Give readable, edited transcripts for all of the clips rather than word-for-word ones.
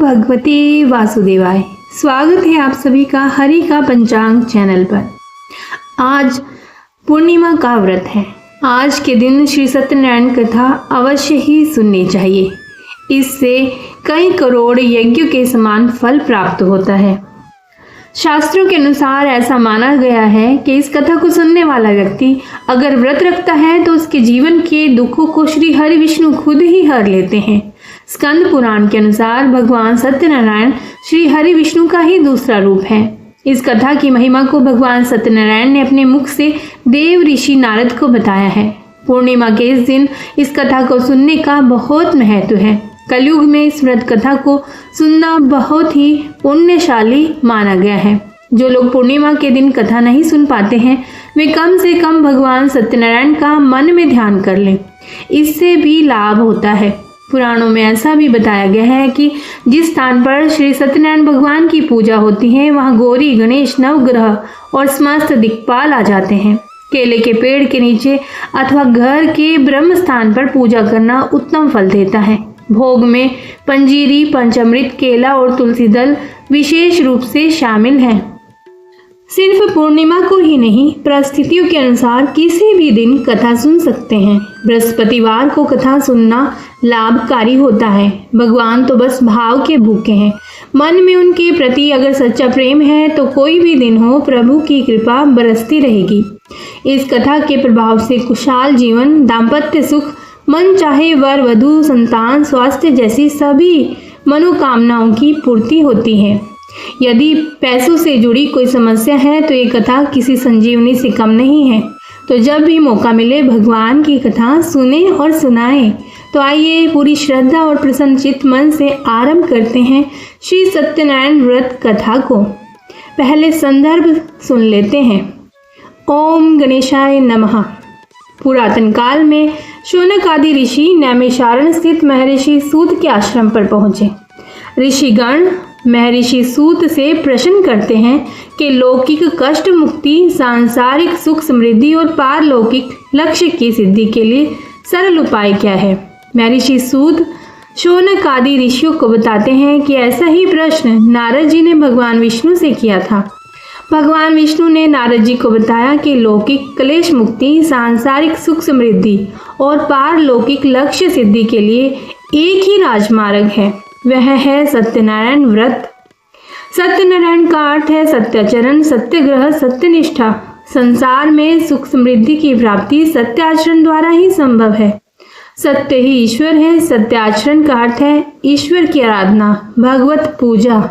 भगवते वासुदेवाय। स्वागत है आप सभी का हरि का पंचांग चैनल पर। आज पूर्णिमा का व्रत है। आज के दिन श्री सत्यनारायण कथा अवश्य ही सुननी चाहिए। इससे कई करोड़ यज्ञ के समान फल प्राप्त होता है। शास्त्रों के अनुसार ऐसा माना गया है कि इस कथा को सुनने वाला व्यक्ति अगर व्रत रखता है तो उसके जीवन के दुखों को श्री हरि विष्णु खुद ही हर लेते हैं। स्कंद पुराण के अनुसार भगवान सत्यनारायण श्री हरि विष्णु का ही दूसरा रूप है। इस कथा की महिमा को भगवान सत्यनारायण ने अपने मुख से देव ऋषि नारद को बताया है। पूर्णिमा के इस दिन इस कथा को सुनने का बहुत महत्व है। कलयुग में इस व्रत कथा को सुनना बहुत ही पुण्यशाली माना गया है। जो लोग पूर्णिमा के दिन कथा नहीं सुन पाते हैं वे कम से कम भगवान सत्यनारायण का मन में ध्यान कर लें, इससे भी लाभ होता है। पुराणों में ऐसा भी बताया गया है कि जिस स्थान पर श्री सत्यनारायण भगवान की पूजा होती है वहाँ गौरी, गणेश, नवग्रह और समस्त दिक्पाल आ जाते हैं। केले के पेड़ के नीचे अथवा घर के ब्रह्म स्थान पर पूजा करना उत्तम फल देता है। भोग में पंजीरी, पंचामृत, केला और तुलसी दल विशेष रूप से शामिल हैं। सिर्फ पूर्णिमा को ही नहीं, परिस्थितियों के अनुसार किसी भी दिन कथा सुन सकते हैं। बृहस्पतिवार को कथा सुनना लाभकारी होता है। भगवान तो बस भाव के भूखे हैं। मन में उनके प्रति अगर सच्चा प्रेम है तो कोई भी दिन हो प्रभु की कृपा बरसती रहेगी। इस कथा के प्रभाव से खुशहाल जीवन, दाम्पत्य सुख, मन चाहे वर वधु, संतान, स्वास्थ्य जैसी सभी मनोकामनाओं की पूर्ति होती है। यदि पैसों से जुड़ी कोई समस्या है तो ये कथा किसी संजीवनी से कम नहीं है। तो जब भी मौका मिले भगवान की कथा सुने और सुनाएं। तो आइए पूरी श्रद्धा और प्रसन्नचित्त मन से आरंभ करते हैं श्री सत्यनारायण व्रत कथा को। पहले संदर्भ सुन लेते हैं। ओम गणेशाय नमः। पुरातन काल में शौनक आदि ऋषि नैमिषारण्य स्थित महर्षि सूत के आश्रम पर पहुंचे। ऋषिगण महर्षि सूत से प्रश्न करते हैं कि लौकिक कष्ट मुक्ति, सांसारिक सुख समृद्धि और पारलौकिक लक्ष्य की सिद्धि के लिए सरल उपाय क्या है। महर्षि सूत शौनक आदि ऋषियों को बताते हैं कि ऐसा ही प्रश्न नारद जी ने भगवान विष्णु से किया था। भगवान विष्णु ने नारद जी को बताया कि लौकिक क्लेश मुक्ति, सांसारिक सुख समृद्धि और पारलौकिक लक्ष्य सिद्धि के लिए एक ही राजमार्ग है, वह है सत्यनारायण व्रत। सत्यनारायण का अर्थ है सत्याचरण, सत्यग्रह, सत्यनिष्ठा। संसार में सुख समृद्धि की प्राप्ति सत्य आचरण द्वारा ही संभव है। सत्य ही ईश्वर है। सत्याचरण का अर्थ है ईश्वर की आराधना, भगवत पूजा।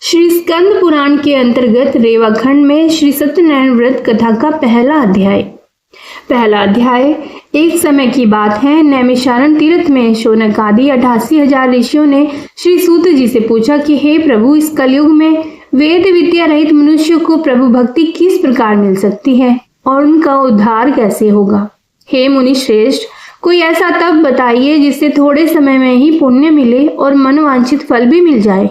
श्री स्कंद पुराण के अंतर्गत रेवाखंड में श्री सत्यनारायण व्रत कथा का पहला अध्याय एक समय की बात है। नैमिषारण्य तीर्थ में शौनक आदि 88,000 ऋषियों ने श्री सूत जी से पूछा कि हे प्रभु, इस कलयुग में वेद विद्या रहित मनुष्य को प्रभु भक्ति किस प्रकार मिल सकती है और उनका उद्धार कैसे होगा। हे मुनि श्रेष्ठ, कोई ऐसा तप बताइए जिससे थोड़े समय में ही पुण्य मिले और मनोवांछित फल भी मिल जाए।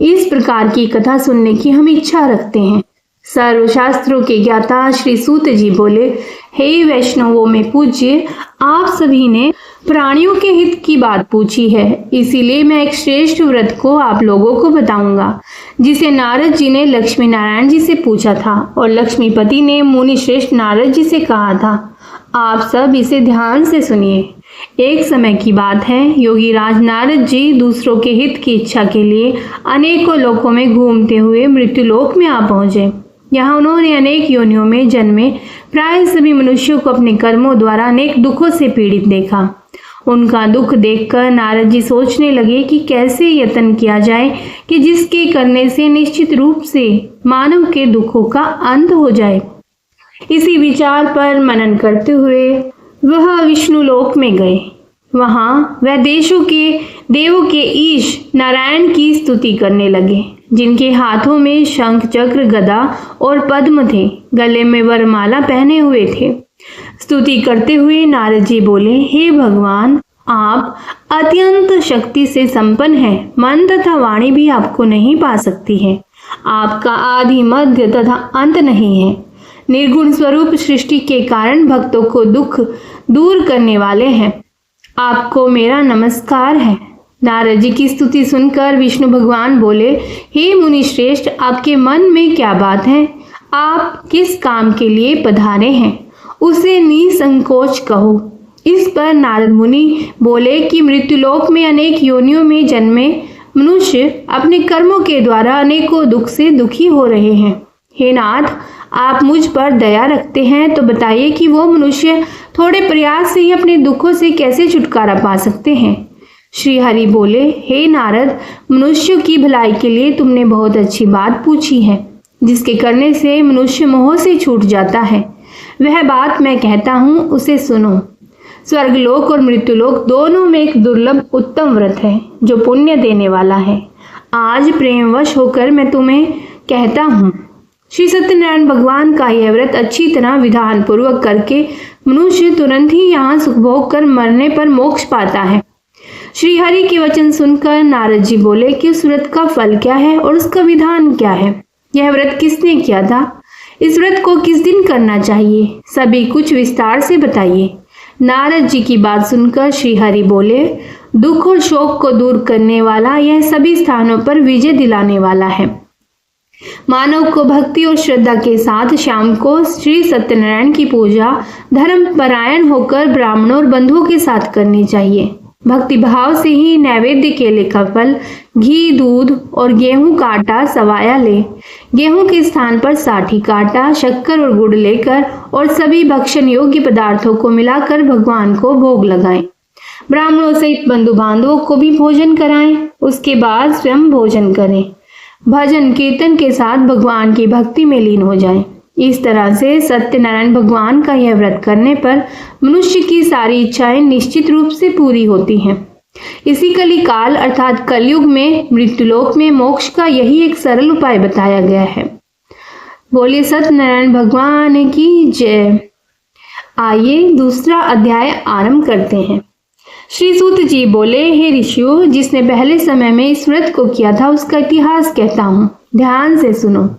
इस प्रकार की कथा सुनने की हम इच्छा रखते हैं। सर्वशास्त्रों के ज्ञाता श्री सूत जी बोले, हे वैष्णवों में पूज्य, आप सभी ने प्राणियों के हित की बात पूछी है, इसीलिए मैं एक श्रेष्ठ व्रत को आप लोगों को बताऊंगा जिसे नारद जी ने लक्ष्मी नारायण जी से पूछा था और लक्ष्मीपति ने मुनि श्रेष्ठ नारद जी से कहा था। आप सब इसे ध्यान से सुनिए। एक समय की बात है, योगी राज नारद जी दूसरों के हित की इच्छा के लिए अनेकों लोकों में घूमते हुए मृत्युलोक में आ पहुंचे। यहाँ उन्होंने अनेक योनियों में जन्मे प्राय सभी मनुष्यों को अपने कर्मों द्वारा अनेक दुखों से पीड़ित देखा। उनका दुख देखकर नारद जी सोचने लगे कि कैसे यत्न किया जाए कि जिसके करने से निश्चित रूप से मानव के दुखों का अंत हो जाए। इसी विचार पर मनन करते हुए वह विष्णु लोक में गए। वहां वह देवों के ईश नारायण की स्तुति करने लगे, जिनके हाथों में शंख, चक्र, गदा और पद्म थे, गले में वरमाला पहने हुए थे। स्तुति करते हुए नारद जी बोले, हे भगवान, आप अत्यंत शक्ति से संपन्न हैं। मन तथा वाणी भी आपको नहीं पा सकती है। आपका आदि, मध्य तथा अंत नहीं है। निर्गुण स्वरूप सृष्टि के कारण भक्तों को दुख दूर करने वाले हैं। आपको मेरा नमस्कार है। नारद जी की स्तुति सुनकर विष्णु भगवान बोले, हे मुनि श्रेष्ठ, आपके मन में क्या बात है? आप किस काम के लिए पधारे हैं, उसे निसंकोच कहो। इस पर नारद मुनि बोले कि मृत्युलोक में अनेक योनियों में जन्मे मनुष्य अपने कर्मों के द्वारा अनेकों दुख से दुखी हो रहे हैं। हे नाथ, आप मुझ पर दया रखते हैं तो बताइए कि वो मनुष्य थोड़े प्रयास से ही अपने दुखों से कैसे छुटकारा पा सकते हैं। श्री हरि बोले, हे नारद, मनुष्यों की भलाई के लिए तुमने बहुत अच्छी बात पूछी है, जिसके करने से मनुष्य मोह से छूट जाता है। वह बात मैं कहता हूँ, उसे सुनो। स्वर्गलोक और मृत्युलोक दोनों में एक दुर्लभ उत्तम व्रत है जो पुण्य देने वाला है। आज प्रेमवश होकर मैं तुम्हें कहता हूँ। श्री सत्यनारायण भगवान का यह व्रत अच्छी तरह विधान पूर्वक करके मनुष्य तुरंत ही यहाँ सुख भोग कर मरने पर मोक्ष पाता है। श्री हरि के वचन सुनकर नारद जी बोले कि उस व्रत का फल क्या है और उसका विधान क्या है? यह व्रत किसने किया था? इस व्रत को किस दिन करना चाहिए? सभी कुछ विस्तार से बताइए। नारद जी की बात सुनकर श्री हरि बोले, दुख और शोक को दूर करने वाला, यह सभी स्थानों पर विजय दिलाने वाला है। मानव को भक्ति और श्रद्धा के साथ शाम को श्री सत्यनारायण की पूजा धर्म परायण होकर ब्राह्मणों और बंधुओं के साथ करनी चाहिए। भक्ति भाव से ही नैवेद्य केले का फल, घी, दूध और गेहूं का आटा सवाया ले। गेहूं के स्थान पर साठी का आटा, शक्कर और गुड़ लेकर और सभी भक्षण योग्य पदार्थों को मिलाकर भगवान को भोग लगाएं। ब्राह्मणों सहित बंधु बांधवों को भी भोजन कराएं। उसके बाद स्वयं भोजन करें। भजन कीर्तन के साथ भगवान की भक्ति में लीन हो जाएं। इस तरह से सत्यनारायण भगवान का यह व्रत करने पर मनुष्य की सारी इच्छाएं निश्चित रूप से पूरी होती हैं। इसी कलिकाल अर्थात कलयुग में मृत्युलोक में मोक्ष का यही एक सरल उपाय बताया गया है। बोलिए सत्यनारायण भगवान की जय। आइए दूसरा अध्याय आरंभ करते हैं। श्री सूत जी बोले, हे ऋषियों, जिसने पहले समय में इस व्रत को किया था उसका इतिहास कहता हूँ, ध्यान से सुनो।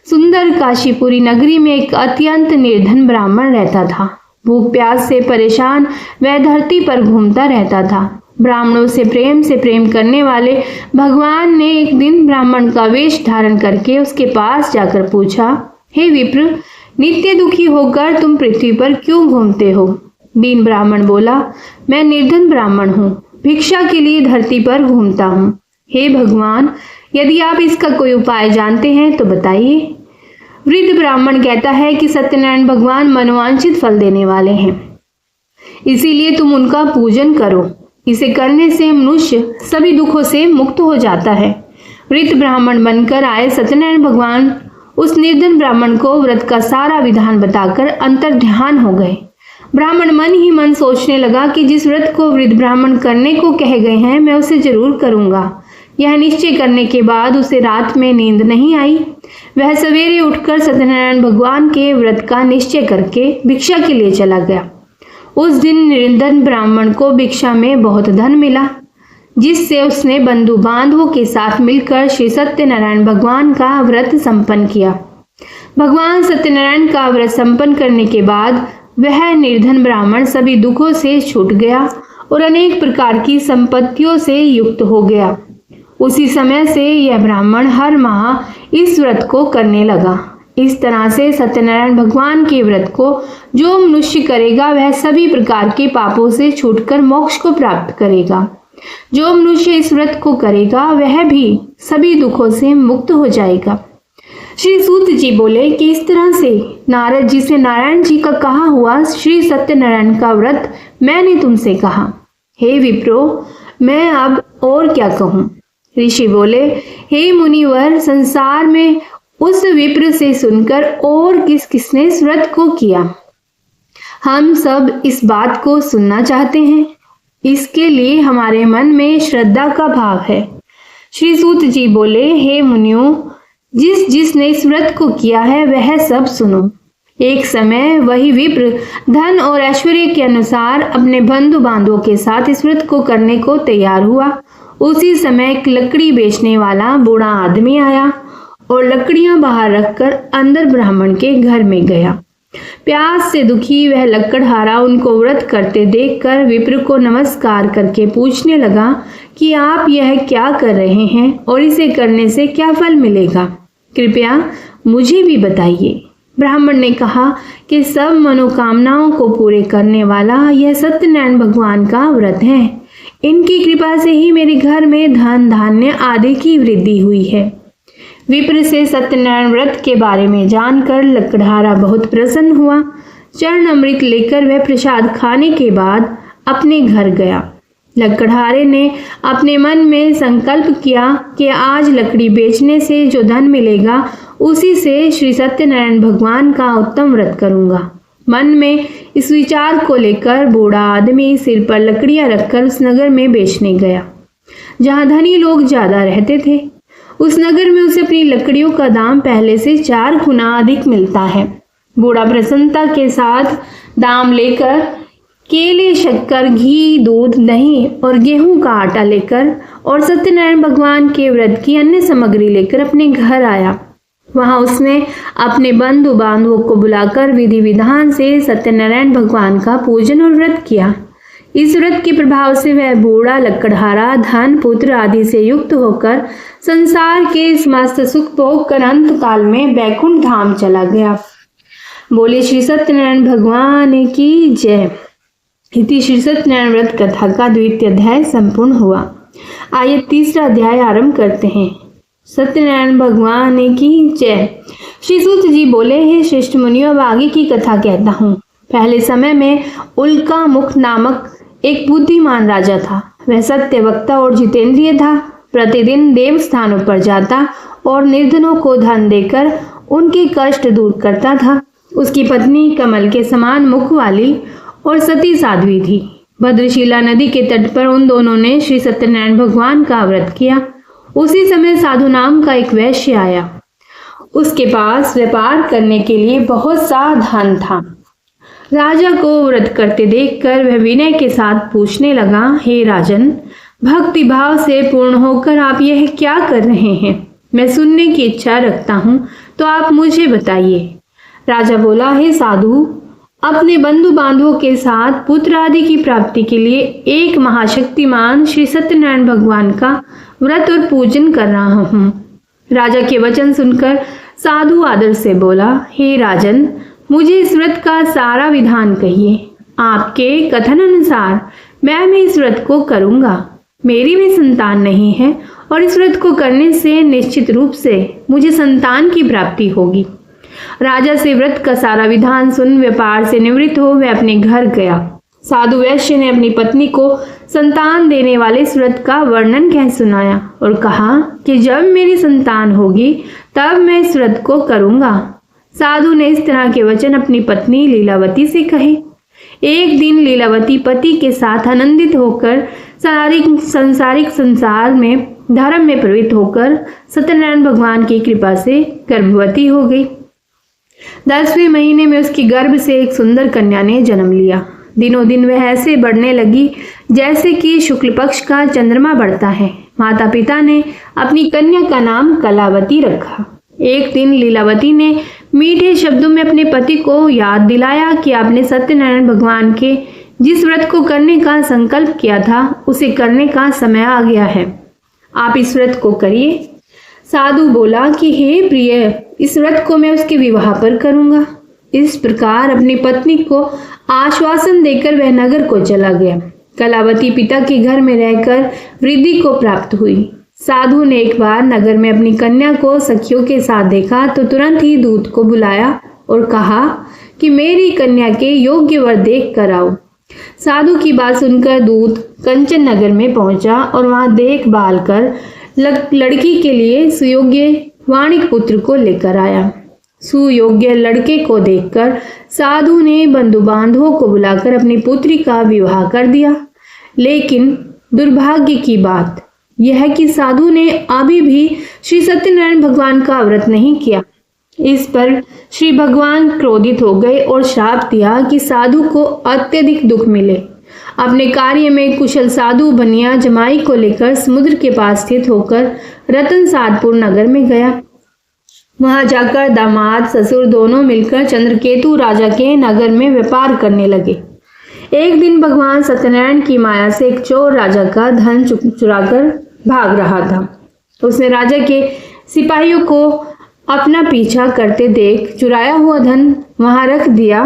सुंदर काशीपुरी नगरी में एक अत्यंत निर्धन ब्राह्मण रहता था। भूख प्यास से परेशान वह धरती पर घूमता रहता था। ब्राह्मणों से प्रेम करने वाले भगवान ने एक दिन ब्राह्मण का वेश धारण करके उसके पास जाकर पूछा, हे विप्र, नित्य दुखी होकर तुम पृथ्वी पर क्यों घूमते हो? दीन ब्राह्मण बोला, मैं निर्धन ब्राह्मण हूँ, भिक्षा के लिए धरती पर घूमता हूँ। हे भगवान, यदि आप इसका कोई उपाय जानते हैं तो बताइए। वृद्ध ब्राह्मण कहता है कि सत्यनारायण भगवान मनोवांछित फल देने वाले हैं, इसीलिए तुम उनका पूजन करो। इसे करने से मनुष्य सभी दुखों से मुक्त हो जाता है। वृद्ध ब्राह्मण बनकर आए सत्यनारायण भगवान उस निर्धन ब्राह्मण को व्रत का सारा विधान बताकर अंतर्ध्यान हो गए। ब्राह्मण मन ही मन सोचने लगा कि जिस व्रत को वृद्ध ब्राह्मण करने को कह गए हैं मैं उसे जरूर करूंगा। यह निश्चय करने के बाद उसे रात में नींद नहीं आई। वह सवेरे उठकर सत्यनारायण भगवान के व्रत का निश्चय करके भिक्षा के लिए चला गया। उस दिन निर्धन ब्राह्मण को भिक्षा में बहुत धन मिला, जिससे उसने बंधु बांधवों के साथ मिलकर श्री सत्यनारायण भगवान का व्रत संपन्न किया। भगवान सत्यनारायण का व्रत संपन्न करने के बाद वह निर्धन ब्राह्मण सभी दुखों से छूट गया और अनेक प्रकार की संपत्तियों से युक्त हो गया। उसी समय से यह ब्राह्मण हर माह इस व्रत को करने लगा। इस तरह से सत्यनारायण भगवान के व्रत को जो मनुष्य करेगा वह सभी प्रकार के पापों से छूटकर मोक्ष को प्राप्त करेगा। जो मनुष्य इस व्रत को करेगा वह भी सभी दुखों से मुक्त हो जाएगा। श्री सूत जी बोले कि इस तरह से नारद जी से नारायण जी का कहा हुआ श्री सत्यनारायण का व्रत मैंने तुमसे कहा। हे विप्रो, मैं अब और क्या कहूँ? ऋषि बोले, हे मुनिवर, संसार में उस विप्र से सुनकर और किसने इस व्रत को किया? हम सब इस बात को सुनना चाहते हैं। इसके लिए हमारे मन में श्रद्धा का भाव है। श्री सूत जी बोले, हे मुनियों, जिसने इस व्रत को किया है वह सब सुनो। एक समय वही विप्र धन और ऐश्वर्य के अनुसार अपने बंधु बांधवों के साथ इस व्रत को करने को तैयार हुआ। उसी समय एक लकड़ी बेचने वाला बूढ़ा आदमी आया और लकड़ियां बाहर रखकर अंदर ब्राह्मण के घर में गया। प्यास से दुखी वह लकड़हारा उनको व्रत करते देखकर विप्र को नमस्कार करके पूछने लगा कि आप यह क्या कर रहे हैं और इसे करने से क्या फल मिलेगा, कृपया मुझे भी बताइए। ब्राह्मण ने कहा कि सब मनोकामनाओं को पूरे करने वाला यह सत्यनारायण भगवान का व्रत है। इनकी कृपा से ही मेरे घर में धन धान्य आदि की वृद्धि हुई है। विप्र से सत्यनारायण व्रत के बारे में जानकर लकड़हारा बहुत प्रसन्न हुआ। चरण अमृत लेकर वह प्रसाद खाने के बाद अपने घर गया। लकड़हारे ने अपने मन में संकल्प किया कि आज लकड़ी बेचने से जो धन मिलेगा उसी से श्री सत्यनारायण भगवान का उत्तम व्रत करूंगा। मन में इस विचार को लेकर बूढ़ा आदमी सिर पर लकड़ियां रखकर उस नगर में बेचने गया जहां धनी लोग ज्यादा रहते थे। उस नगर में उसे अपनी लकड़ियों का दाम पहले से 4 गुना अधिक मिलता है। बूढ़ा प्रसन्नता के साथ दाम लेकर केले, शक्कर, घी, दूध, दही और गेहूं का आटा लेकर और सत्यनारायण भगवान के व्रत की अन्य सामग्री लेकर अपने घर आया। वहां उसने अपने बंधु बांधवों को बुलाकर विधि विधान से सत्यनारायण भगवान का पूजन और व्रत किया। इस व्रत के प्रभाव से वह बूढ़ा लकड़हारा धन पुत्र आदि से युक्त होकर संसार के समस्त सुख भोग कर अंत काल में बैकुंठ धाम चला गया। बोले श्री सत्यनारायण भगवान की जय। इति श्री सत्यनारायण व्रत कथा का द्वितीय अध्याय संपूर्ण हुआ। आइए तीसरा अध्याय आरंभ करते हैं। सत्यनारायण भगवान की जय। श्री सूत जी बोले, हे श्रेष्ठ मुनियों, अब आगे की कथा कहता हूँ। पहले समय में उल्का मुख नामक एक बुद्धिमान राजा था। वह सत्य वक्ता और जितेंद्रिय था। प्रतिदिन देव स्थानों पर जाता और निर्धनों को धन देकर उनके कष्ट दूर करता था। उसकी पत्नी कमल के समान मुख वाली और सती साध्वी थी। भद्रशिला नदी के तट पर उन दोनों ने श्री सत्यनारायण भगवान का व्रत किया। उसी समय साधु नाम का एक वैश्य आया। उसके पास व्यापार करने के लिए बहुत सा धन था। राजा को व्रत करते देखकर वह विनय के साथ पूछने लगा, हे राजन, भक्ति भाव से पूर्ण होकर आप यह क्या कर रहे हैं? मैं सुनने की इच्छा रखता हूँ, तो आप मुझे बताइए। राजा बोला, हे साधु, अपने बंधु बांधवों के साथ पुत्र आदि की प्राप्ति के लिए एक महाशक्तिमान श्री सत्यनारायण भगवान का व्रत और पूजन कर रहा हूँ। राजा के वचन सुनकर साधु आदर से बोला, हे राजन, मुझे इस व्रत का सारा विधान कहिए। आपके कथन अनुसार मैं भी इस व्रत को करूंगा। मेरी भी संतान नहीं है और इस व्रत को करने से निश्चित रूप से मुझे संतान की प्राप्ति होगी। राजा से व्रत का सारा विधान सुन व्यापार से निवृत्त हो वह अपने घर गया। साधु वैश्य ने अपनी पत्नी को संतान देने वाले इस व्रत का वर्णन कह सुनाया और कहा कि जब मेरी संतान होगी तब मैं इस व्रत को करूंगा। साधु ने इस तरह के वचन अपनी पत्नी लीलावती से कहे। एक दिन लीलावती पति के साथ आनंदित होकर सांसारिक संसार में धर्म में प्रवृत्त होकर सत्यनारायण भगवान की कृपा से गर्भवती हो गई। 10वें महीने में उसकी गर्भ से एक सुंदर कन्या ने जन्म लिया। दिनों दिन वह ऐसे बढ़ने लगी जैसे कि शुक्ल पक्ष का चंद्रमा बढ़ता है। माता पिता ने अपनी कन्या का नाम कलावती रखा। एक दिन लीलावती ने मीठे शब्दों में अपने पति को याद दिलाया कि आपने सत्यनारायण भगवान के जिस व्रत को करने का संकल्प किया था उसे करने का समय आ गया है। आप इस व्रत को करिए। साधु बोला कि हे प्रिय, इस व्रत को मैं उसके विवाह पर करूंगा। इस प्रकार अपनी पत्नी को आश्वासन देकर वह नगर को चला गया। कलावती पिता के घर में रहकर वृद्धि को प्राप्त हुई। साधु ने एक बार नगर में अपनी कन्या को सखियों के साथ देखा तो तुरंत ही दूत को बुलाया और कहा कि मेरी कन्या के योग्य वर देख कर आओ। साधु की बात सुनकर दूत कंचन नगर में पहुंचा और वहां देखभाल कर लड़की के लिए सुयोग्य वाणिक पुत्र को लेकर आया। सुयोग्य लड़के को देखकर साधु ने बंधु बांधवों को बुलाकर अपनी पुत्री का विवाह कर दिया। लेकिन दुर्भाग्य की बात यह है कि साधु ने अभी भी श्री सत्यनारायण भगवान का व्रत नहीं किया। इस पर श्री भगवान क्रोधित हो गए और श्राप दिया कि साधु को अत्यधिक दुख मिले। अपने कार्य में कुशल साधु बनिया जमाई को लेकर समुद्र के पास स्थित होकर रतनसारपुर नगर में गया। वहां जाकर दामाद ससुर दोनों मिलकर चंद्रकेतु राजा के नगर में व्यापार करने लगे। एक दिन भगवान सत्यनारायण की माया से एक चोर राजा का धन चुराकर भाग रहा था। उसने राजा के सिपाहियों को अपना पीछा करते देख चुराया हुआ धन वहां रख दिया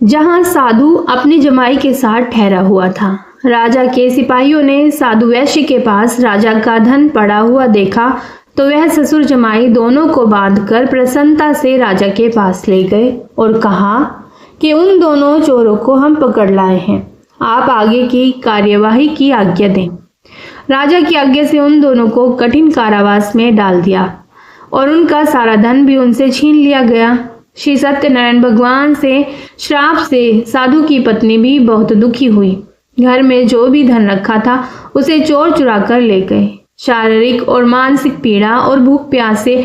जहां साधु अपनी जमाई के साथ ठहरा हुआ था। राजा के सिपाहियों ने साधु वैश्य के पास राजा का धन पड़ा हुआ देखा तो वह ससुर जमाई दोनों को बांधकर प्रसन्नता से राजा के पास ले गए और कहा कि उन दोनों चोरों को हम पकड़ लाए हैं, आप आगे की कार्यवाही की आज्ञा दें। राजा की आज्ञा से उन दोनों को कठिन कारावास में डाल दिया और उनका सारा धन भी उनसे छीन लिया गया। श्री सत्यनारायण भगवान से श्राप से साधु की पत्नी भी बहुत दुखी हुई। घर में जो भी धन रखा था उसे चोर चुरा कर ले गए। शारीरिक और मानसिक पीड़ा और भूख प्यास से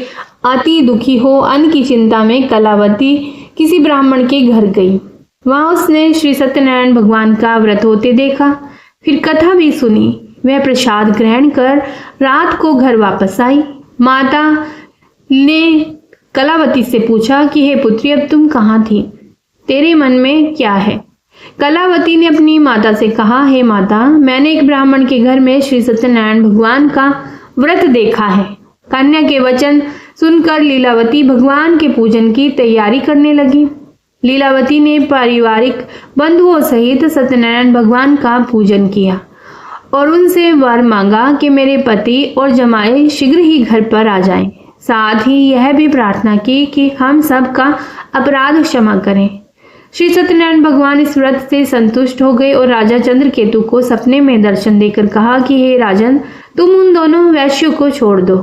अति दुखी हो अन्न की चिंता में कलावती किसी ब्राह्मण के घर गई। वहां उसने श्री सत्यनारायण भगवान का व्रत होते देखा, फिर कथा भी सुनी। वह प्रसाद ग्रहण कर रात को घर वापस आई। माता ने कलावती से पूछा कि हे पुत्री, अब तुम कहाँ थी, तेरे मन में क्या है? कलावती ने अपनी माता से कहा, हे माता, मैंने एक ब्राह्मण के घर में श्री सत्यनारायण भगवान का व्रत देखा है। कन्या के वचन सुनकर लीलावती भगवान के पूजन की तैयारी करने लगी। लीलावती ने पारिवारिक बंधुओं सहित सत्यनारायण भगवान का पूजन किया और उनसे वर मांगा कि मेरे पति और जमाई शीघ्र ही घर पर आ जाएं। साथ ही यह भी प्रार्थना की कि हम सब का अपराध क्षमा करें। श्री सत्यनारायण भगवान इस व्रत से संतुष्ट हो गए और राजा चंद्रकेतु को सपने में दर्शन देकर कहा कि हे राजन, तुम उन दोनों वैश्यों को छोड़ दो।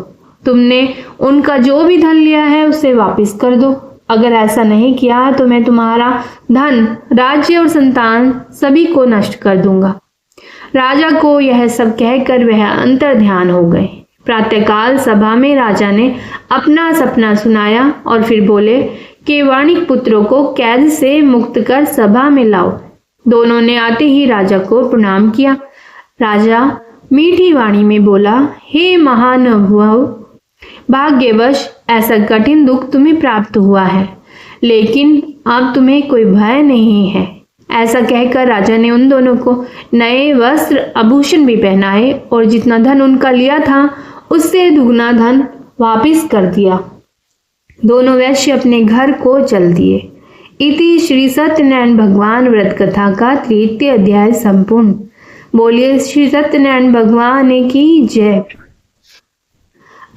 तुमने उनका जो भी धन लिया है उसे वापस कर दो। अगर ऐसा नहीं किया तो मैं तुम्हारा धन, राज्य और संतान सभी को नष्ट कर दूंगा। राजा को यह सब कहकर वह अंतर ध्यान हो गए। प्रातःकाल सभा में राजा ने अपना सपना सुनाया और फिर बोले कि वाणिक पुत्रों को कैद से मुक्त कर सभा में लाओ। दोनों ने आते ही राजा को प्रणाम किया। राजा मीठी वाणी में बोला, हे महानुभाव, भाग्यवश ऐसा कठिन दुख तुम्हें प्राप्त हुआ है, लेकिन अब तुम्हें कोई भय नहीं है। ऐसा कहकर राजा ने उन दोनों को नए वस्त्र आभूषण भी पहनाए और जितना धन उनका लिया था उससे दुगना धन वापस कर दिया। दोनों वैश्य अपने घर को चल दिए। इति श्री सत्यनारायण भगवान व्रत कथा का 3 अध्याय संपूर्ण। बोलिए श्री सत्यनारायण भगवान की जय।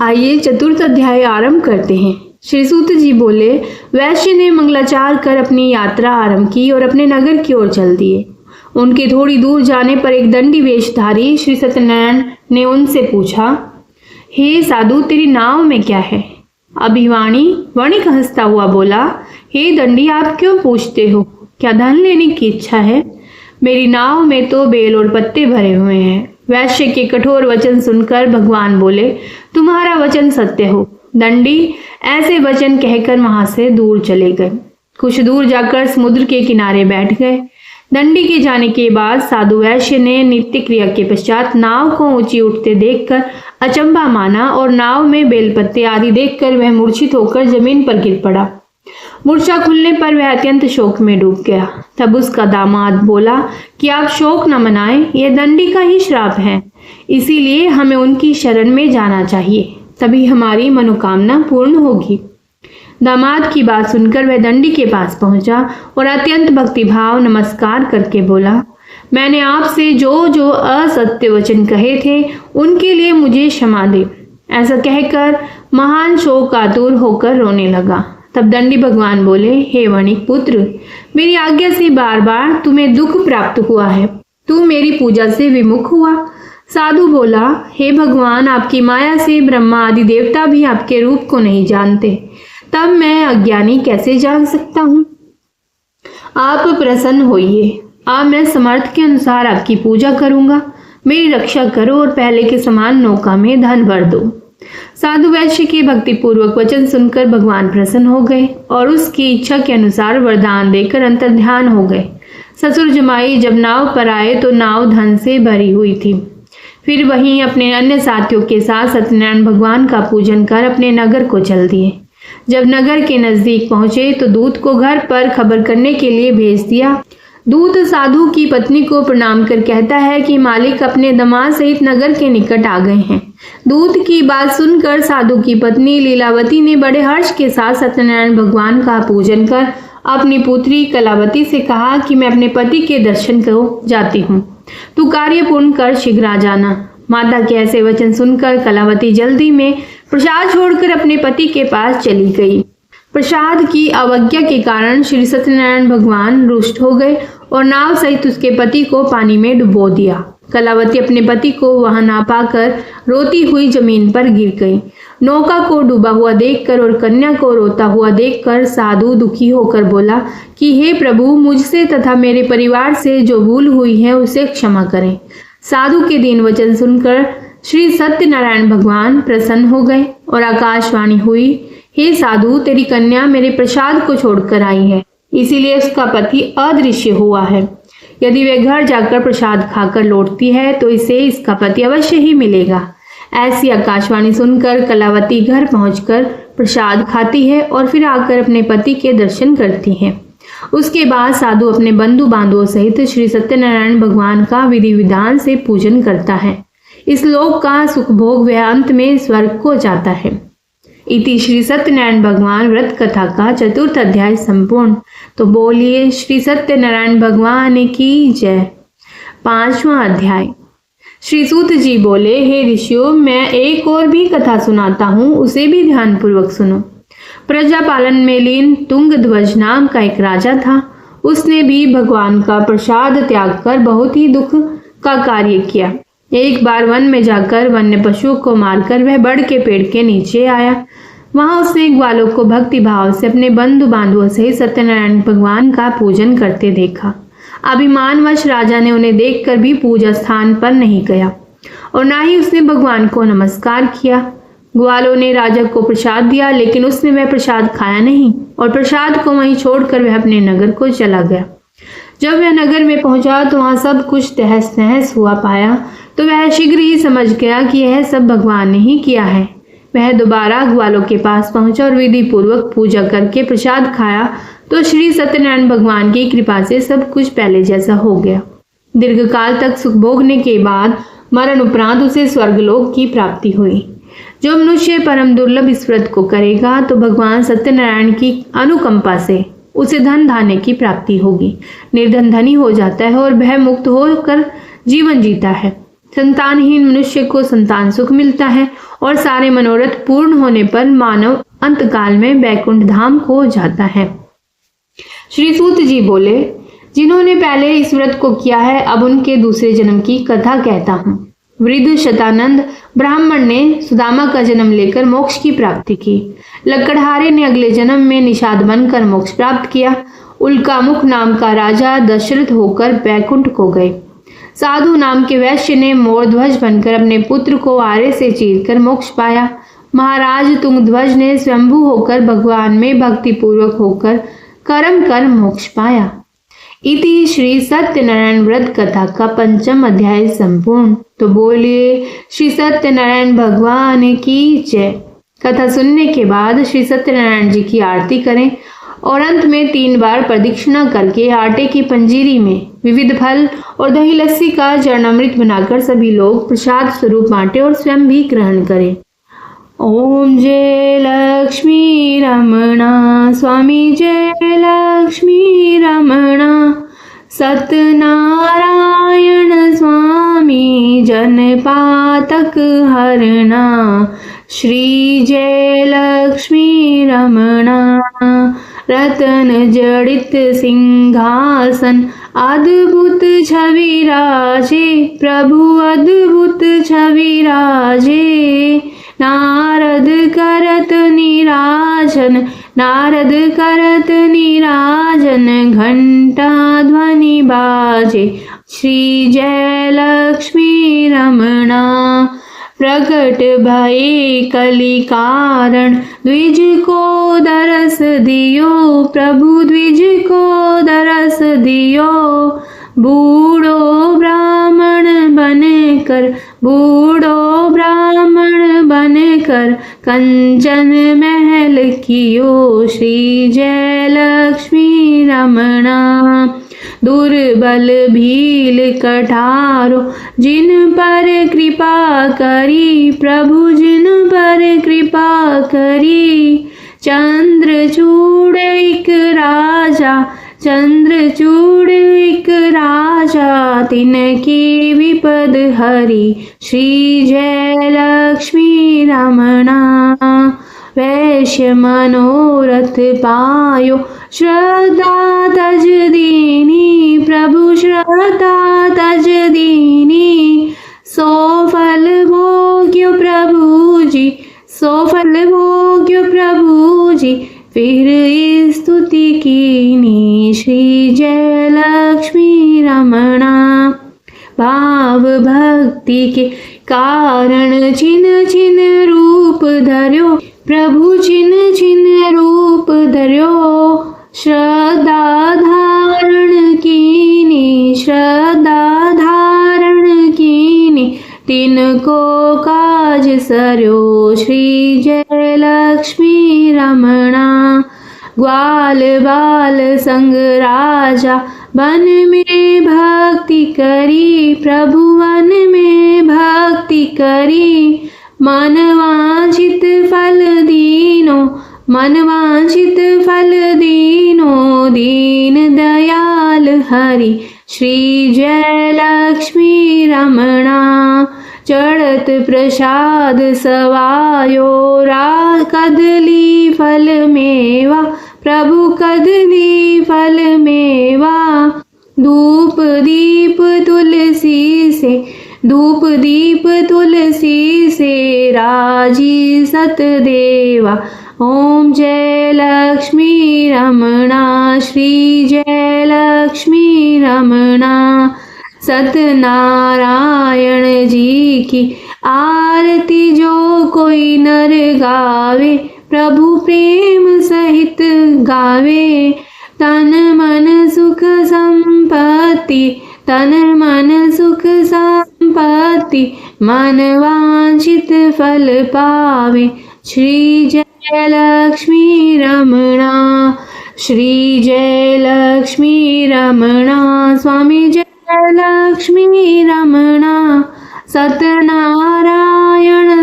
आइए 4 अध्याय आरंभ करते हैं। श्री सूत जी बोले, वैश्य ने मंगलाचार कर अपनी यात्रा आरंभ की और अपने नगर की ओर चल दिए। उनके थोड़ी दूर जाने पर एक दंडी वेशधारी श्री सत्यनारायण ने उनसे पूछा, हे साधु, तेरी नाव में क्या है? अभिवाणी वणिक हंसता हुआ बोला, हे दंडी, आप क्यों पूछते हो? क्या धन लेने की इच्छा है? मेरी नाव में तो बेल और पत्ते भरे हुए हैं। वैश्य के कठोर वचन सुनकर भगवान बोले, तुम्हारा वचन सत्य हो। दंडी ऐसे वचन कहकर वहां से दूर चले गए। कुछ दूर जाकर समुद्र के किनारे बैठ गए। दंडी के जाने के बाद साधु वैश्य ने नित्य क्रिया के पश्चात नाव को ऊंची उठते देखकर अचंभा माना और नाव में बेलपत्ते आदि देखकर वह मूर्छित होकर जमीन पर गिर पड़ा। मूर्छा खुलने पर वह अत्यंत शोक में डूब गया। तब उसका दामाद बोला कि आप शोक न मनाएं, यह दंडी का ही श्राप है, इसीलिए हमें उनकी शरण में जाना चाहिए, तभी हमारी मनोकामना पूर्ण होगी। दामाद की बात सुनकर वह दंडी के पास पहुंचा और अत्यंत भक्तिभाव नमस्कार करके बोला, मैंने आपसे जो जो असत्य वचन कहे थे उनके लिए मुझे क्षमा दे। ऐसा कहकर महान शोकातुर होकर रोने लगा। तब दंडी भगवान बोले, हे वणिक पुत्र, मेरी आज्ञा से बार बार तुम्हें दुख प्राप्त हुआ है, तू मेरी पूजा से विमुख हुआ। साधु बोला, हे भगवान, आपकी माया से ब्रह्मा आदि देवता भी आपके रूप को नहीं जानते, तब मैं अज्ञानी कैसे जान सकता हूँ? आप प्रसन्न होइए, अब मैं समर्थ के अनुसार आपकी पूजा करूंगा। मेरी रक्षा करो और पहले के समान नौका में धन भर दो। साधु वैश्य के भक्तिपूर्वक वचन सुनकर भगवान प्रसन्न हो गए और उसकी इच्छा के अनुसार वरदान देकर अंतर्ध्यान हो गए। ससुर जमाई जब नाव पर आए तो नाव धन से भरी हुई थी। फिर वहीं अपने अन्य साथियों के साथ सत्यनारायण भगवान का पूजन कर अपने नगर को चल दिए। जब नगर के नजदीक पहुंचे तो दूत को घर पर खबर करने के लिए भेज दिया। दूत साधु की पत्नी को प्रणाम कर कहता है कि मालिक अपने दामाद सहित नगर के निकट आ गए हैं। दूत की बात सुनकर साधु की पत्नी लीलावती ने बड़े हर्ष के साथ सत्यनारायण भगवान का पूजन कर अपनी पुत्री कलावती से कहा कि मैं अपने पति के दर्शन को जाती हूँ, तू कार्य पूर्ण कर शीघ्र आ जाना। माता के ऐसे वचन सुनकर कलावती जल्दी में प्रसाद छोड़कर अपने पति के पास चली गई। प्रसाद की अवज्ञा के कारण श्री सत्यनारायण भगवान रुष्ट हो गए और नाव सहित उसके पति को पानी में डुबो दिया। कलावती अपने पति को वहां ना पाकर रोती हुई जमीन पर गिर गई। नौका को डूबा हुआ देखकर और कन्या को रोता हुआ देखकर साधु दुखी होकर बोला कि हे प्रभु, मुझसे तथा मेरे परिवार से जो भूल हुई है उसे क्षमा करें। साधु के दीन वचन सुनकर श्री सत्यनारायण भगवान प्रसन्न हो गए और आकाशवाणी हुई, हे साधु, तेरी कन्या मेरे प्रसाद को छोड़कर आई है, इसीलिए उसका पति अदृश्य हुआ है। यदि वे घर जाकर प्रसाद खाकर लौटती है तो इसे इसका पति अवश्य ही मिलेगा। ऐसी आकाशवाणी सुनकर कलावती घर पहुंचकर प्रसाद खाती है और फिर आकर अपने पति के दर्शन करती है। उसके बाद साधु अपने बंधु बांधवों सहित श्री सत्यनारायण भगवान का विधि विधान से पूजन करता है। इस लोक का सुख भोग वह अंत में स्वर्ग को जाता है। इति श्री सत्यनारायण भगवान व्रत कथा का 4th अध्याय संपूर्ण। तो बोलिए श्री सत्यनारायण भगवान की जय। 5वां अध्याय। श्री सूत जी बोले, हे ऋषियों, मैं एक और भी कथा सुनाता हूँ, उसे भी ध्यान पूर्वक सुनो। प्रजा पालन में लीन तुंगध्वज नाम का एक राजा था। उसने भी भगवान का प्रसाद त्याग कर बहुत ही दुख का कार्य किया। एक बार वन में जाकर वन्य पशुओं को मारकर वह बड़ के पेड़ के नीचे आया। वहां उसने ग्वालों को भक्ति भाव से अपने बंधु बांधवों सहित सत्यनारायण भगवान का पूजन करते देखा। अभिमानवश राजा ने उन्हें देखकर भी पूजा स्थान पर नहीं गया और ना ही उसने भगवान को नमस्कार किया। ग्वालों ने राजा को प्रसाद दिया, लेकिन उसने वह प्रसाद खाया नहीं और प्रसाद को वहीं छोड़कर वह अपने नगर को चला गया। जब वह नगर में पहुंचा तो वहां सब कुछ तहस नहस हुआ पाया, तो वह शीघ्र ही समझ गया कि यह सब भगवान ने ही किया है। वह दोबारा ग्वालों के पास पहुंचा और विधि पूर्वक पूजा करके प्रसाद खाया तो श्री सत्यनारायण भगवान की कृपा से सब कुछ पहले जैसा हो गया। दीर्घ काल तक सुख भोगने के बाद मरण उपरांत उसे स्वर्गलोक की प्राप्ति हुई। जो मनुष्य परम दुर्लभ इस व्रत को करेगा तो भगवान सत्यनारायण की अनुकंपा से उसे धन धान्य की प्राप्ति होगी। निर्धन धनी हो जाता है और भय मुक्त होकर जीवन जीता है। संतानहीन मनुष्य को संतान सुख मिलता है और सारे मनोरथ पूर्ण होने पर मानव अंतकाल में वैकुंठ धाम को जाता है। श्री सूत जी बोले, जिन्होंने पहले इस व्रत को किया है, अब उनके दूसरे जन्म की कथा कहता हूँ। वृद्ध शतानंद ब्राह्मण ने सुदामा का जन्म लेकर मोक्ष की प्राप्ति की। लकड़हारे ने अगले जन्म में निषाद बनकर मोक्ष प्राप्त किया। उल्कामुख नाम का राजा दशरथ होकर बैकुंठ को गए। साधु नाम के वैश्य ने मोरध्वज बनकर अपने पुत्र को आरे से चीरकर मोक्ष पाया। महाराज तुंगध्वज ने स्वयंभू होकर भगवान में भक्ति पूर्वक होकर कर्म कर मोक्ष पाया। इति श्री सत्यनारायण व्रत कथा का 5वां अध्याय संपूर्ण। तो बोलिए श्री सत्यनारायण भगवान की जय। कथा सुनने के बाद श्री सत्यनारायण जी की आरती करें और अंत में 3 बार प्रदक्षिणा करके आटे की पंजीरी में विविध फल और दही लस्सी का चरणामृत बनाकर सभी लोग प्रसाद स्वरूप बांटे और स्वयं भी ग्रहण करें। ओम जय लक्ष्मी रमणा स्वामी, जय लक्ष्मी रमणा सत्यनारायण स्वामी, जनपातक हरणा श्री जय लक्ष्मी रमणा। रतन जड़ित सिंहासन अद्भुत छवि राजे, प्रभु अद्भुत छवि राजे। नारद करत निराजन, नारद करत निराजन, घंटा ध्वनि बाजे श्री जय लक्ष्मी रमणा। प्रकट भये कलि कारण, द्विज को दरस दियो, प्रभु द्विज को दरस दियो। बूढ़ो ब्राह्मण बनकर, बूढ़ो ब्राह्मण बनकर कर कंचन महल कियो श्री जय लक्ष्मी रमणा। दुर्बल भील कठारो जिन पर कृपा करी प्रभु जिन पर कृपा करी। चंद्रचूड़ एक राजा चंद्रचूड़ एक राजा तिनकी विपद हरि श्री जय लक्ष्मी रमणा। वैश्य मनोरथ पायो श्रद्धा तज दीनी प्रभु श्रद्धा तज दीनी। सो फल भोग्यो प्रभु जी सो फल भोग्यो प्रभु जी फिर स्तुति कीनी श्री जय लक्ष्मी रमणा। भाव भक्ति के कारण छिन छिन रूप धर्यो प्रभु छिन छिन रूप धर्यो। श्रद्धा धारण कीनी श्रद्धा धारण कीनी तिनको काज सर्यो श्री जय लक्ष्मी रमणा। ग्वाल बाल संग राजा वन में भक्ति करी प्रभु वन में भक्ति करी। मन वांछित फल दीनो मन वांछित फल दीनो दीन दयाल हरि श्री जय लक्ष्मी रमणा। चढ़त प्रसाद सवायो कदली फल मेवा प्रभु कदली फल मेवा। धूप दीप तुलसी से धूप दीप तुलसी से राजी सतदेवा। ओम जय लक्ष्मी रमणा श्री जय लक्ष्मी रमणा। सत्यनारायण जी की आरती जो कोई नर गावे प्रभु प्रेम सहित गावे। तन मन सुख संपत्ति तन मन सुख संपत्ति मन वांछित फल पावे श्री जय लक्ष्मी रमणा। श्री जय लक्ष्मी रमणा स्वामी जय लक्ष्मी रमणा। सत्यनारायण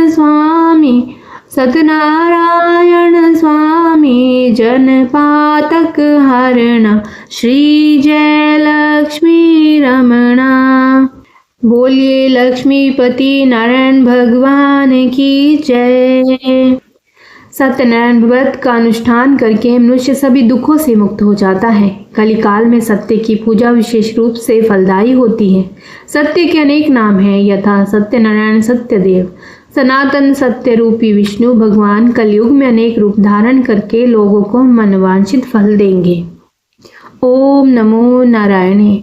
स्वामी जन पातक हरण श्री जय लक्ष्मी रमणा। बोलिए लक्ष्मीपति नारायण भगवान की जय। सत्यनारायण व्रत का अनुष्ठान करके मनुष्य सभी दुखों से मुक्त हो जाता है। कलिकाल में सत्य की पूजा विशेष रूप से फलदायी होती है। सत्य के अनेक नाम हैं यथा सत्यनारायण सत्यदेव। सनातन सत्य रूपी विष्णु भगवान कलयुग में अनेक रूप धारण करके लोगों को मनवांछित फल देंगे। ओम नमो नारायण।